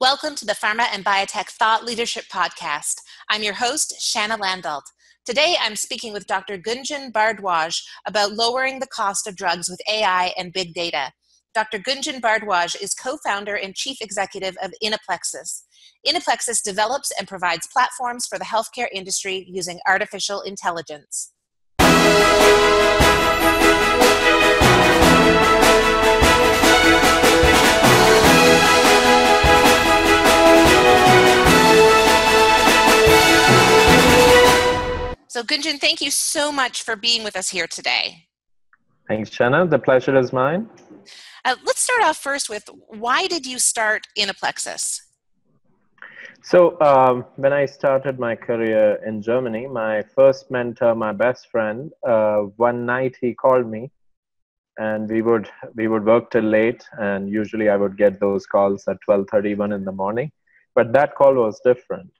Welcome to the Pharma and Biotech Thought Leadership Podcast. I'm your host, Shanna Landalt. Today, I'm speaking with Dr. Gunjan Bhardwaj about lowering the cost of drugs with AI and big data. Dr. Gunjan Bhardwaj is co-founder and chief executive of Inaplexis. Inaplexis develops and provides platforms for the healthcare industry using artificial intelligence. So Gunjan, thank you so much for being with us here today. Thanks, Shanna. The pleasure is mine. Let's start off first with, why did you start Inaplexis? So when I started my career in Germany, my first mentor, my best friend, one night he called me and we would work till late, and usually I would get those calls at 12:31 in the morning. But that call was different.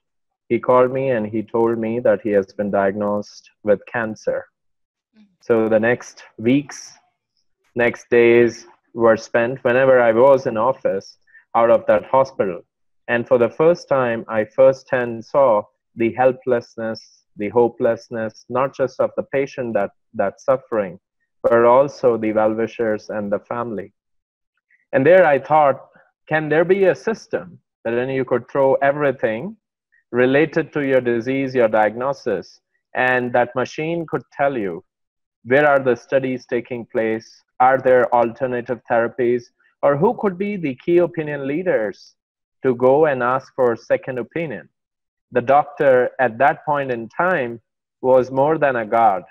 He called me and he told me that he has been diagnosed with cancer. So the next weeks, next days were spent whenever I was in office out of that hospital. And for the first time, I firsthand saw the helplessness, the hopelessness, not just of the patient that's suffering, but also the well-wishers and the family. And there I thought, can there be a system that then you could throw everything related to your disease, your diagnosis, and that machine could tell you, where are the studies taking place? Are there alternative therapies? Or who could be the key opinion leaders to go and ask for a second opinion? The doctor at that point in time was more than a god.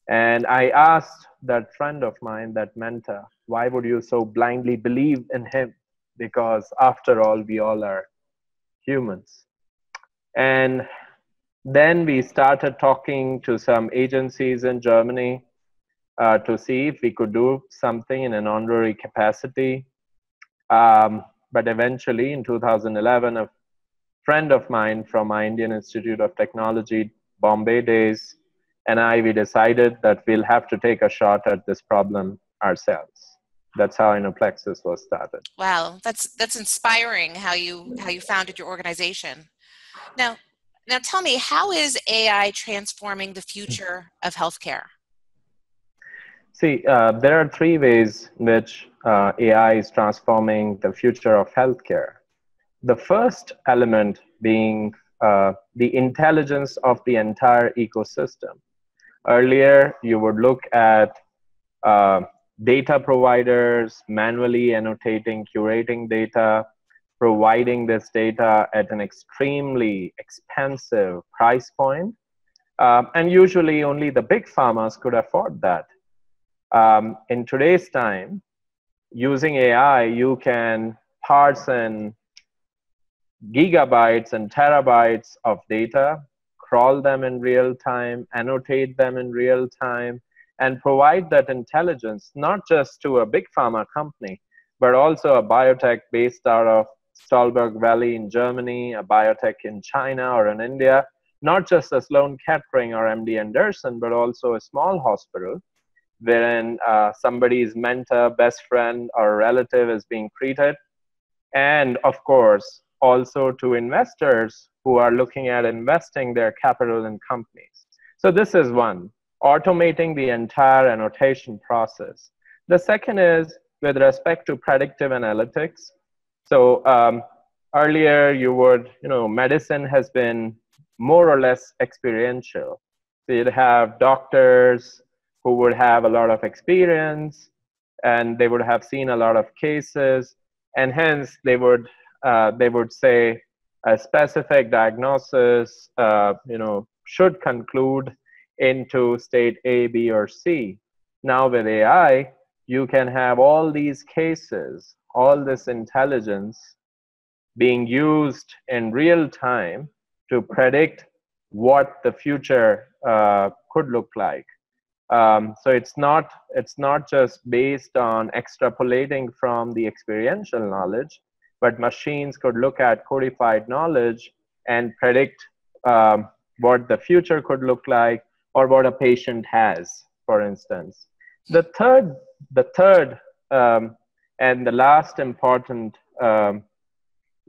And I asked that friend of mine, that mentor, why would you so blindly believe in him? Because after all, we all are humans. And then we started talking to some agencies in Germany to see if we could do something in an honorary capacity. But eventually in 2011, a friend of mine from my Indian Institute of Technology, Bombay days, and we decided that we'll have to take a shot at this problem ourselves. That's how Inaplexis was started. Wow, that's inspiring how you founded your organization. Now tell me, how is AI transforming the future of healthcare? See, there are three ways in which AI is transforming the future of healthcare. The first element being the intelligence of the entire ecosystem. Earlier, you would look at data providers manually annotating, curating data, providing this data at an extremely expensive price point. And usually only the big pharmas could afford that. In today's time, using AI, you can parse in gigabytes and terabytes of data, crawl them in real time, annotate them in real time, and provide that intelligence not just to a big pharma company, but also a biotech based out of Stolberg Valley in Germany, a biotech in China or in India, not just a Sloan Kettering or MD Anderson, but also a small hospital wherein somebody's mentor, best friend, or relative is being treated. And of course, also to investors who are looking at investing their capital in companies. So this is one, automating the entire annotation process. The second is with respect to predictive analytics. So earlier medicine has been more or less experiential. So you'd have doctors who would have a lot of experience and they would have seen a lot of cases, and hence they would say a specific diagnosis should conclude into state A, B, or C. Now with AI, you can have all these cases, all this intelligence being used in real time to predict what the future could look like. So it's not just based on extrapolating from the experiential knowledge, but machines could look at codified knowledge and predict what the future could look like, or what a patient has, for instance. The third and the last important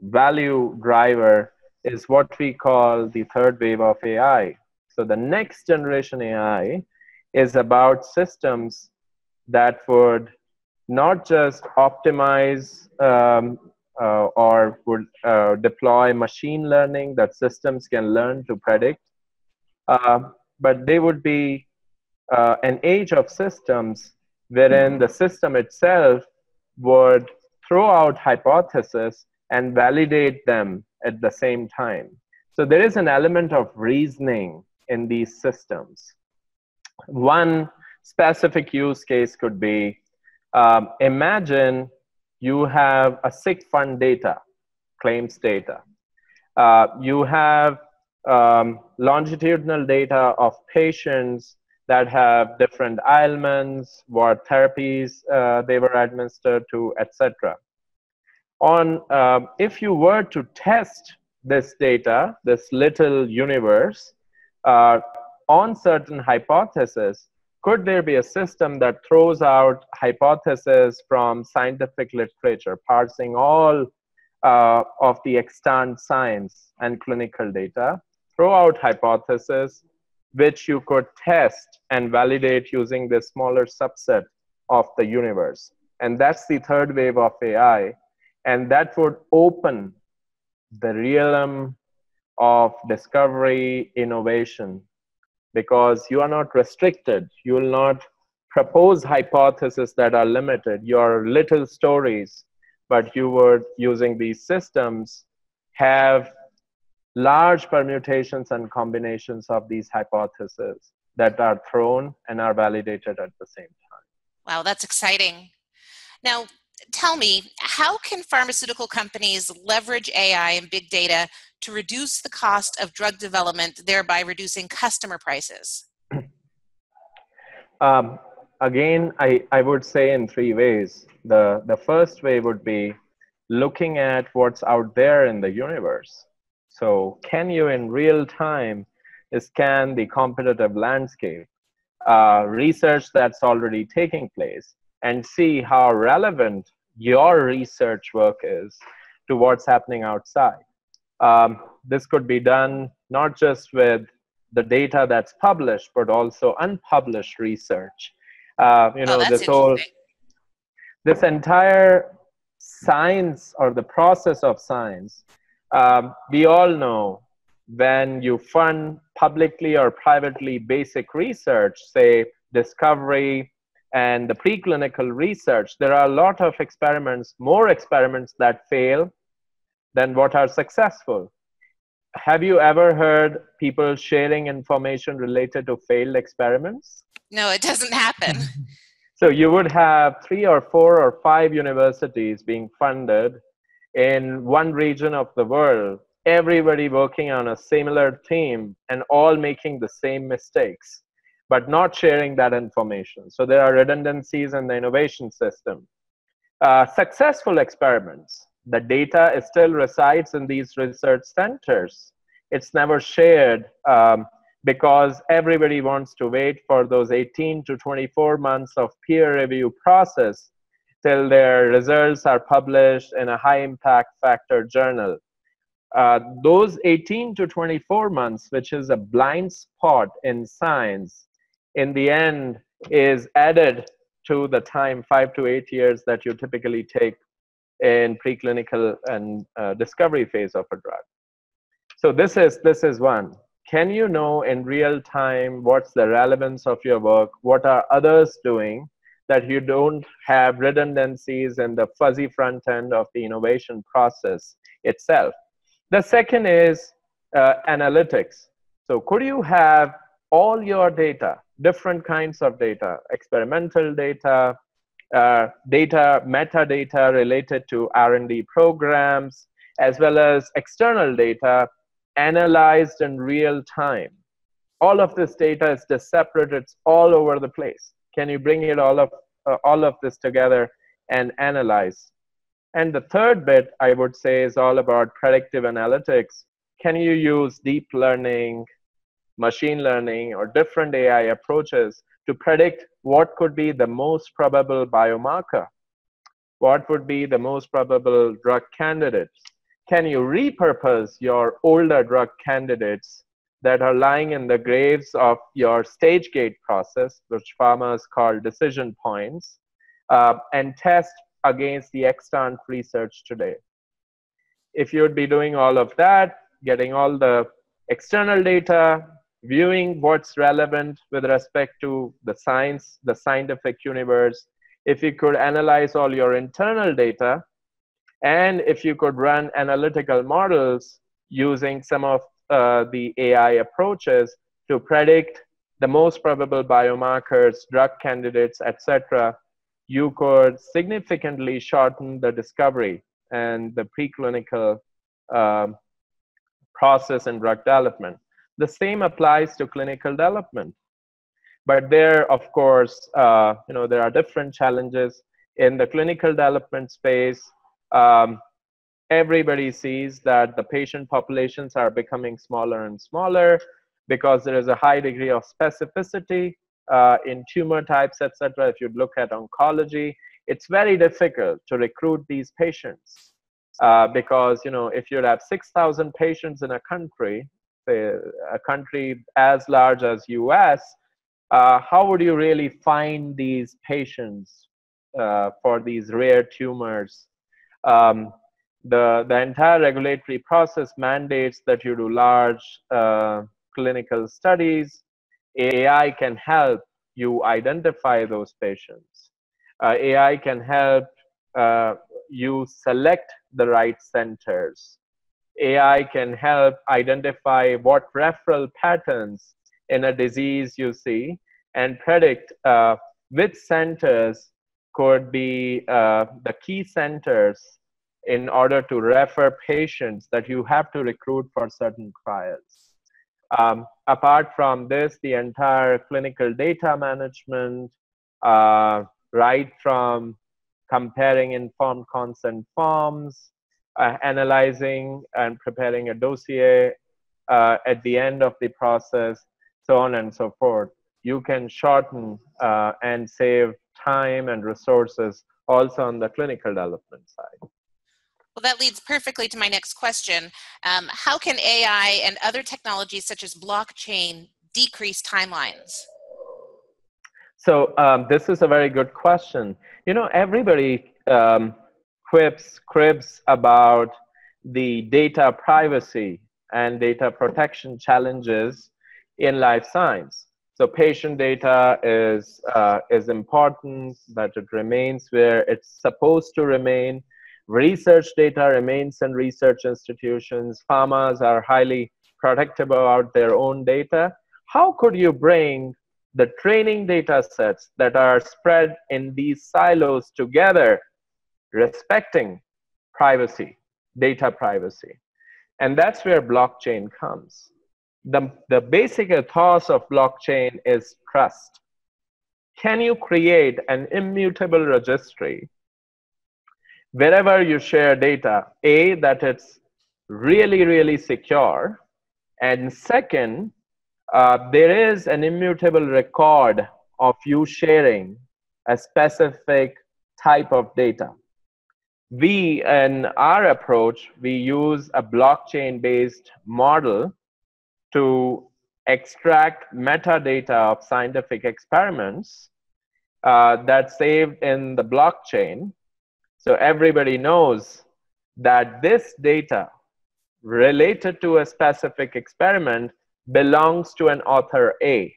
value driver is what we call the third wave of AI. So the next generation AI is about systems that would not just optimize or would deploy machine learning that systems can learn to predict, uh, but they would be an age of systems wherein the system itself would throw out hypotheses and validate them at the same time. So there is an element of reasoning in these systems. One specific use case could be, imagine you have a sick fund data, claims data. You have longitudinal data of patients that have different ailments, what therapies they were administered to, etc. If you were to test this data, this little universe, uh, on certain hypotheses, could there be a system that throws out hypotheses from scientific literature, parsing all of the extant science and clinical data, throw out hypotheses which you could test and validate using this smaller subset of the universe? And that's the third wave of AI. And that would open the realm of discovery, innovation, because you are not restricted. You will not propose hypotheses that are limited. Your little stories, but you would, using these systems, have large permutations and combinations of these hypotheses that are thrown and are validated at the same time. Wow, that's exciting. Now, tell me, how can pharmaceutical companies leverage AI and big data to reduce the cost of drug development, thereby reducing customer prices? Again, I would say in three ways. The first way would be looking at what's out there in the universe. So can you in real time scan the competitive landscape, research that's already taking place, and see how relevant your research work is to what's happening outside? This could be done not just with the data that's published, but also unpublished research. This entire science, or the process of science, we all know when you fund publicly or privately basic research, say discovery and the preclinical research, there are a lot of experiments, more experiments that fail than what are successful. Have you ever heard people sharing information related to failed experiments? No, it doesn't happen. So you would have 3 or 4 or 5 universities being funded in one region of the world, everybody working on a similar theme and all making the same mistakes, but not sharing that information. So there are redundancies in the innovation system. Successful experiments, the data still resides in these research centers. It's never shared because everybody wants to wait for those 18 to 24 months of peer review process till their results are published in a high impact factor journal. Those 18 to 24 months, which is a blind spot in science, in the end is added to the time 5 to 8 years that you typically take in preclinical and discovery phase of a drug. So this is one. Can you know in real time what's the relevance of your work? What are others doing that you don't have redundancies in the fuzzy front end of the innovation process itself? The second is analytics. So could you have all your data, different kinds of data, experimental data, metadata related to R&D programs, as well as external data analyzed in real time? All of this data is just separate, it's all over the place. Can you bring it all of this together and analyze? And the third bit I would say is all about predictive analytics. Can you use deep learning, machine learning, or different AI approaches to predict what could be the most probable biomarker? What would be the most probable drug candidates? can you repurpose your older drug candidates that are lying in the graves of your stage gate process, which farmers call decision points, and test against the extant research today? If you'd be doing all of that, getting all the external data, viewing what's relevant with respect to the science, the scientific universe, if you could analyze all your internal data, and if you could run analytical models using some of the AI approaches to predict the most probable biomarkers, drug candidates, etc., you could significantly shorten the discovery and the preclinical process in drug development. The same applies to clinical development. But there, of course, there are different challenges in the clinical development space. Everybody sees that the patient populations are becoming smaller and smaller because there is a high degree of specificity in tumor types, etc. If you look at oncology, it's very difficult to recruit these patients because, if you have 6,000 patients in a country, say a country as large as US, how would you really find these patients for these rare tumors? The entire regulatory process mandates that you do large clinical studies. AI can help you identify those patients. AI can help you select the right centers. AI can help identify what referral patterns in a disease you see and predict which centers could be the key centers in order to refer patients that you have to recruit for certain trials. Apart from this, the entire clinical data management, right from comparing informed consent forms, analyzing and preparing a dossier at the end of the process, so on and so forth. You can shorten and save time and resources also on the clinical development side. Well, that leads perfectly to my next question. How can AI and other technologies such as blockchain decrease timelines? So this is a very good question. Everybody cribs about the data privacy and data protection challenges in life science. So patient data is important, that it remains where it's supposed to remain. Research data remains in research institutions. Pharmas are highly protective about their own data. How could you bring the training data sets that are spread in these silos together, respecting privacy, data privacy? And that's where blockchain comes. The basic ethos of blockchain is trust. Can you create an immutable registry wherever you share data, A, that it's really, really secure, and second, there is an immutable record of you sharing a specific type of data. We, in our approach, we use a blockchain-based model to extract metadata of scientific experiments that's saved in the blockchain. So everybody knows that this data related to a specific experiment belongs to an author A.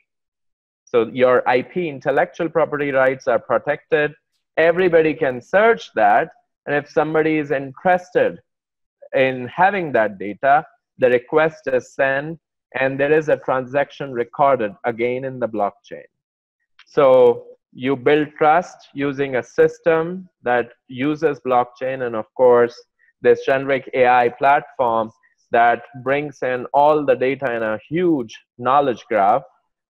So your IP, intellectual property rights, are protected. Everybody can search that. And if somebody is interested in having that data, the request is sent and there is a transaction recorded again in the blockchain. So you build trust using a system that uses blockchain, and of course, this generic AI platform that brings in all the data in a huge knowledge graph,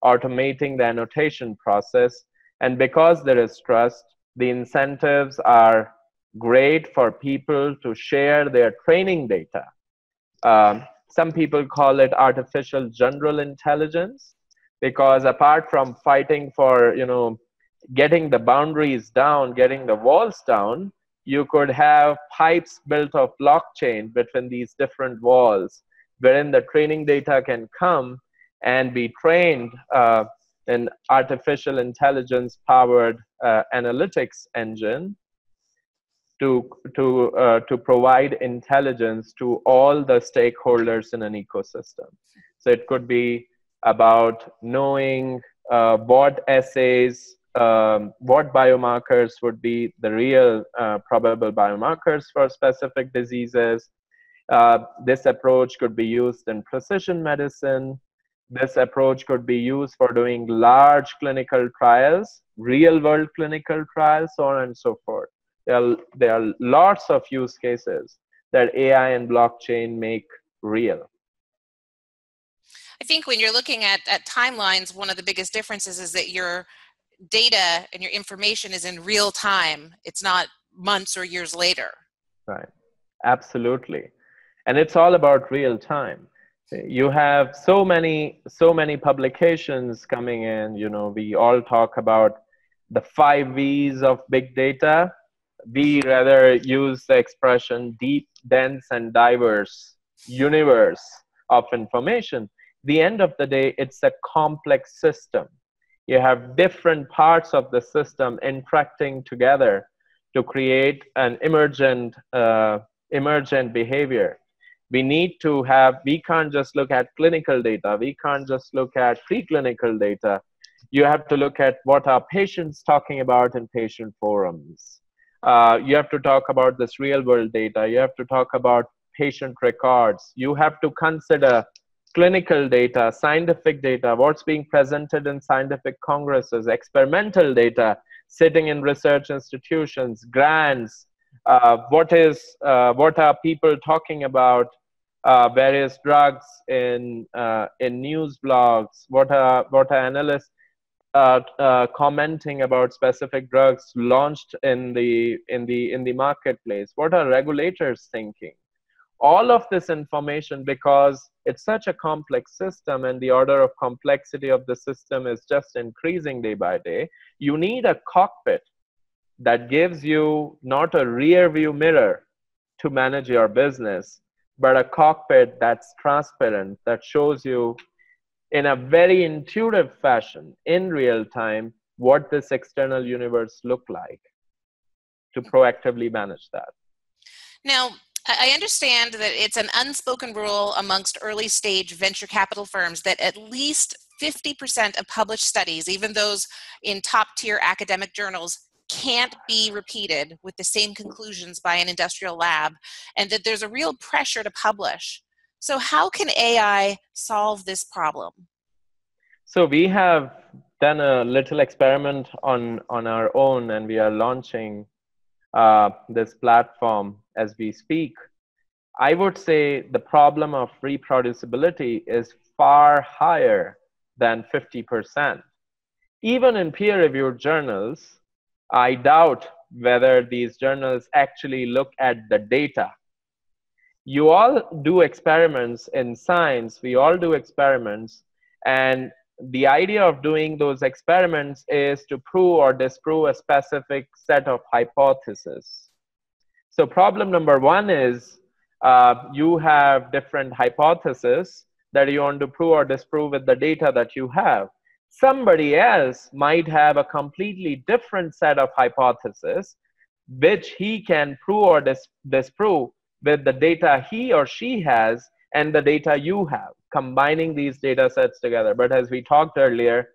automating the annotation process. And because there is trust, the incentives are great for people to share their training data. Some people call it artificial general intelligence, because apart from fighting for, getting the boundaries down, getting the walls down, You could have pipes built of blockchain between these different walls, wherein the training data can come and be trained in artificial intelligence powered analytics engine to provide intelligence to all the stakeholders in an ecosystem. So it could be about knowing what assays, what biomarkers would be the real probable biomarkers for specific diseases. This approach could be used in precision medicine. This approach could be used for doing large clinical trials, real world clinical trials, so on and so forth. There are lots of use cases that AI and blockchain make real. I think when you're looking at timelines, one of the biggest differences is that your data and your information is in real time. It's not months or years later. Right. Absolutely. And it's all about real time. You have so many publications coming in. You know, we all talk about the 5 V's of big data. We rather use the expression deep, dense, and diverse universe of information. The end of the day, it's a complex system. You have different parts of the system interacting together to create an emergent behavior. We can't just look at clinical data. We can't just look at preclinical data. You have to look at what are patients talking about in patient forums. You have to talk about this real world data. You have to talk about patient records. You have to consider clinical data, scientific data, what's being presented in scientific congresses, experimental data, sitting in research institutions, grants, what are people talking about various drugs in news blogs, what are analysts commenting about specific drugs launched in the marketplace, what are regulators thinking. All of this information, because it's such a complex system and the order of complexity of the system is just increasing day by day, you need a cockpit that gives you not a rear view mirror to manage your business, but a cockpit that's transparent, that shows you in a very intuitive fashion in real time what this external universe look like to proactively manage that. Now, I understand that it's an unspoken rule amongst early stage venture capital firms that at least 50% of published studies, even those in top tier academic journals, can't be repeated with the same conclusions by an industrial lab, and that there's a real pressure to publish. So how can AI solve this problem? So we have done a little experiment on our own, and we are launching this platform as we speak. I would say the problem of reproducibility is far higher than 50%. Even in peer-reviewed journals, I doubt whether these journals actually look at the data. You all do experiments in science, we all do experiments, and the idea of doing those experiments is to prove or disprove a specific set of hypotheses. So problem number one is you have different hypotheses that you want to prove or disprove with the data that you have. Somebody else might have a completely different set of hypotheses which he can prove or disprove with the data he or she has and the data you have, combining these data sets together. But as we talked earlier,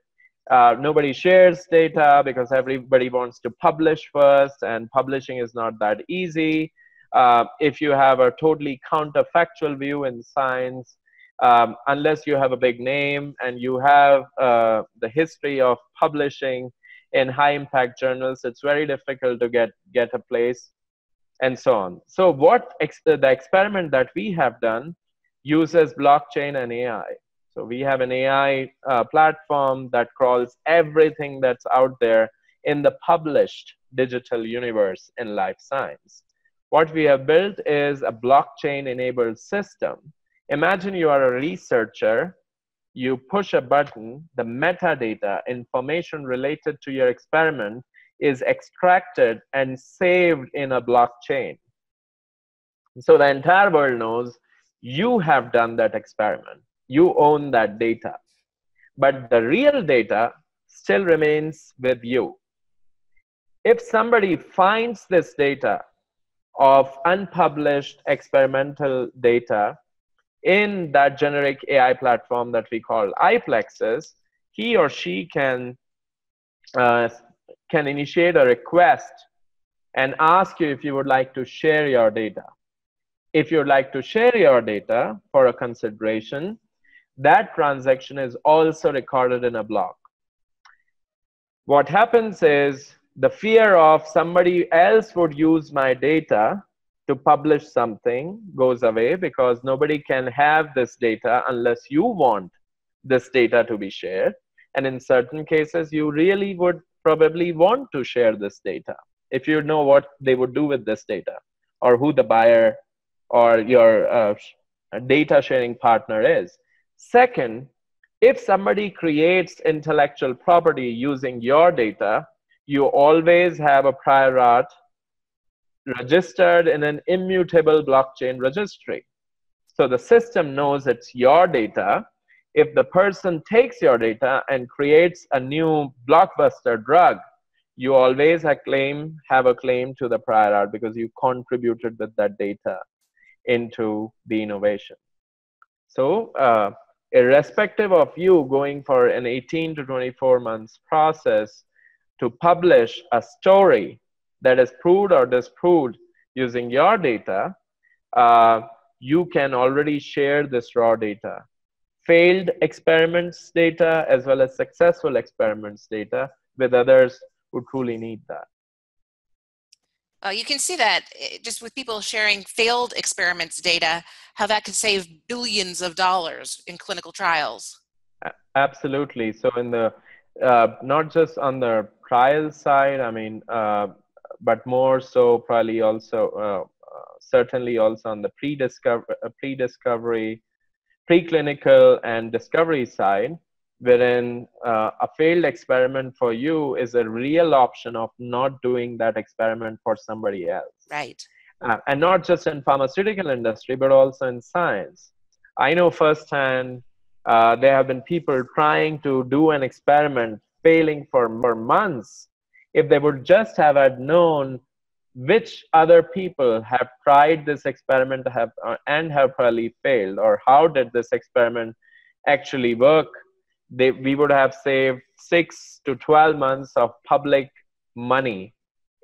nobody shares data because everybody wants to publish first, and publishing is not that easy. If you have a totally counterfactual view in science, unless you have a big name and you have the history of publishing in high impact journals, it's very difficult to get a place, and so on. So the experiment that we have done uses blockchain and AI. So we have an AI platform that crawls everything that's out there in the published digital universe in life science. What we have built is a blockchain-enabled system. Imagine you are a researcher, you push a button, the metadata, information related to your experiment is extracted and saved in a blockchain. So the entire world knows you have done that experiment. You own that data. But the real data still remains with you. If somebody finds this data of unpublished experimental data in that generic AI platform that we call iPlexes, he or she can initiate a request and ask you if you would like to share your data. If you'd like to share your data for a consideration, that transaction is also recorded in a block. What happens is the fear of somebody else would use my data to publish something goes away, because nobody can have this data unless you want this data to be shared. And in certain cases, you really would probably want to share this data if you know what they would do with this data, or who the buyer or your data sharing partner is. Second, if somebody creates intellectual property using your data, you always have a prior art registered in an immutable blockchain registry. So the system knows it's your data. If the person takes your data and creates a new blockbuster drug, you always have a claim to the prior art, because you contributed with that data into the innovation. So irrespective of you going for an 18 to 24 months process to publish a story that is proved or disproved using your data, you can already share this raw data. Failed experiments data as well as successful experiments data with others who truly need that. You can see that just with people sharing failed experiments data, how that could save billions of dollars in clinical trials. Absolutely. So in the, not just on the trial side, I mean, but more so probably also, certainly also on the pre-discovery, preclinical and discovery side, wherein a failed experiment for you is a real option of not doing that experiment for somebody else. Right. And not just in pharmaceutical industry, but also in science. I know firsthand, there have been people trying to do an experiment, failing for months. If they would just have had known which other people have tried this experiment and have probably failed, or how did this experiment actually work, we would have saved 6 to 12 months of public money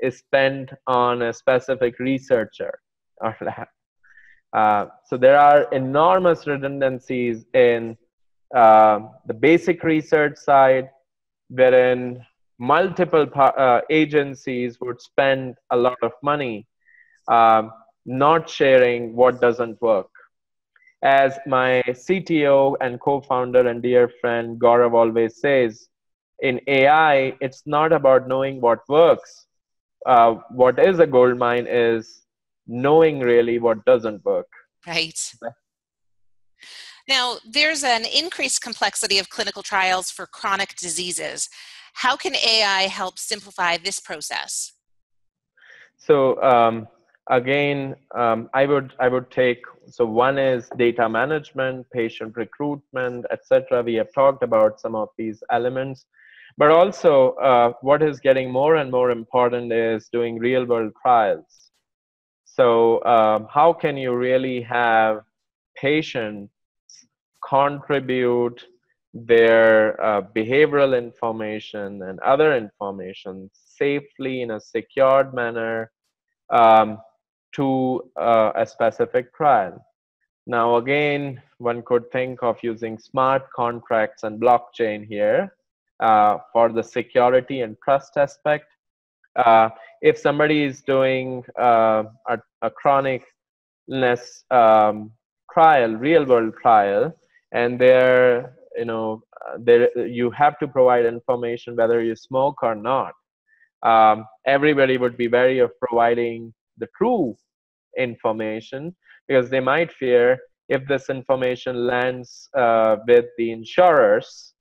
is spent on a specific researcher or lab. So there are enormous redundancies in the basic research side, wherein multiple agencies would spend a lot of money not sharing what doesn't work. As my CTO and co-founder and dear friend Gaurav always says, in AI, it's not about knowing what works. What is a gold mine is knowing really what doesn't work. Right. Now, there's an increased complexity of clinical trials for chronic diseases. How can AI help simplify this process? So again, I would take, so one is data management, patient recruitment, etc. We have talked about some of these elements, but also what is getting more and more important is doing real world trials. So how can you really have patients contribute their behavioral information and other information safely in a secured manner to a specific trial? Now, again, one could think of using smart contracts and blockchain here for the security and trust aspect. If somebody is doing a chronic illness trial, real world trial, and there you have to provide information whether you smoke or not. Everybody would be wary of providing the true information, because they might fear if this information lands with the insurers,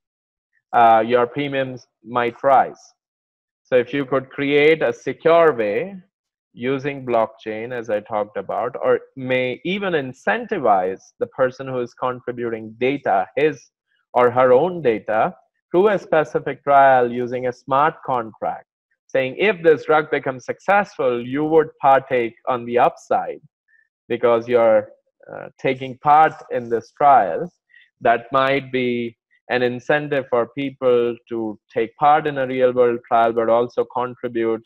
your premiums might rise. So if you could create a secure way using blockchain, as I talked about, or may even incentivize the person who is contributing data, his or her own data, to a specific trial using a smart contract, saying if this drug becomes successful, you would partake on the upside because you're taking part in this trial. That might be an incentive for people to take part in a real world trial, but also contribute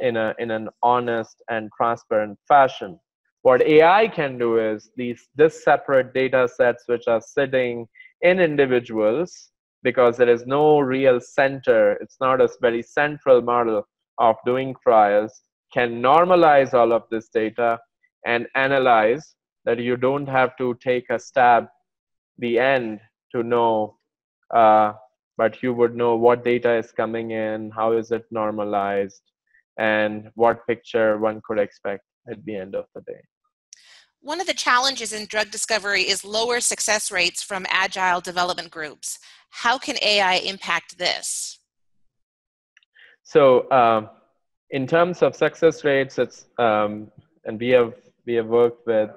in an honest and transparent fashion. What AI can do is this separate data sets which are sitting in individuals, because there is no real center, it's not a very central model of doing trials, can normalize all of this data and analyze that you don't have to take a stab the end to know, but you would know what data is coming in, how is it normalized, and what picture one could expect at the end of the day. One of the challenges in drug discovery is lower success rates from agile development groups. How can AI impact this? So in terms of success rates, it's and we have worked with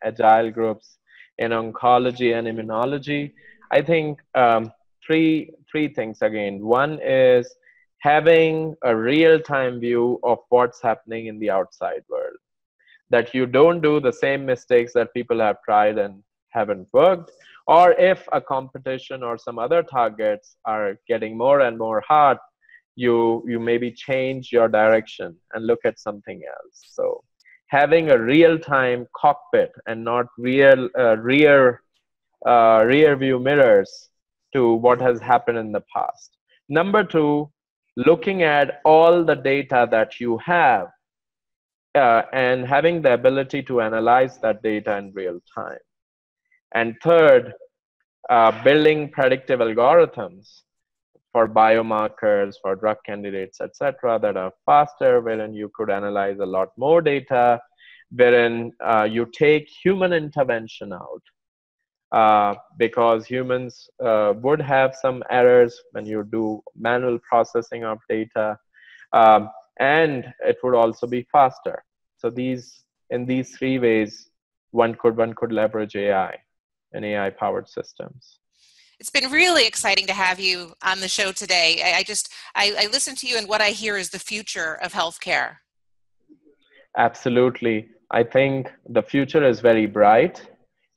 agile groups in oncology and immunology. I think three things again. One is having a real-time view of what's happening in the outside world, that you don't do the same mistakes that people have tried and haven't worked, or if a competition or some other targets are getting more and more hard, you maybe change your direction and look at something else. So having a real-time cockpit and not rear view mirrors to what has happened in the past. Number two, looking at all the data that you have and having the ability to analyze that data in real time. And third, building predictive algorithms for biomarkers, for drug candidates, etc., that are faster, wherein you could analyze a lot more data, wherein you take human intervention out, because humans would have some errors when you do manual processing of data, and it would also be faster. So in these three ways, one could leverage AI and AI-powered systems. It's been really exciting to have you on the show today. I listen to you, and what I hear is the future of healthcare. Absolutely. I think the future is very bright.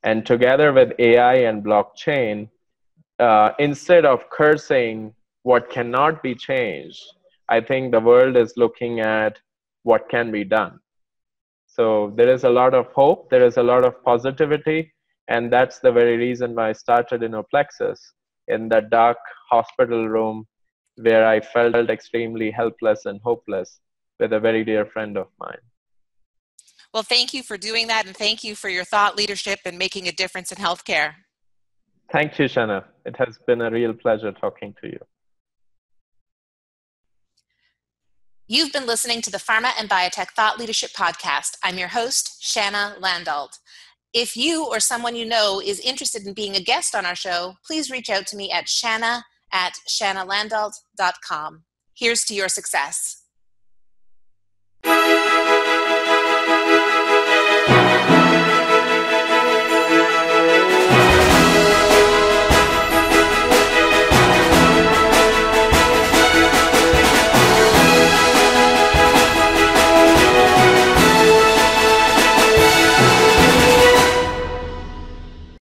And together with AI and blockchain, instead of cursing what cannot be changed, I think the world is looking at what can be done. So there is a lot of hope, there is a lot of positivity, and that's the very reason why I started Innoplexis, in that dark hospital room where I felt extremely helpless and hopeless, with a very dear friend of mine. Well, thank you for doing that, and thank you for your thought leadership and making a difference in healthcare. Thank you, Shanna. It has been a real pleasure talking to you. You've been listening to the Pharma and Biotech Thought Leadership Podcast. I'm your host, Shanna Landolt. If you or someone you know is interested in being a guest on our show, please reach out to me at shanna@shannalandolt.com. Here's to your success.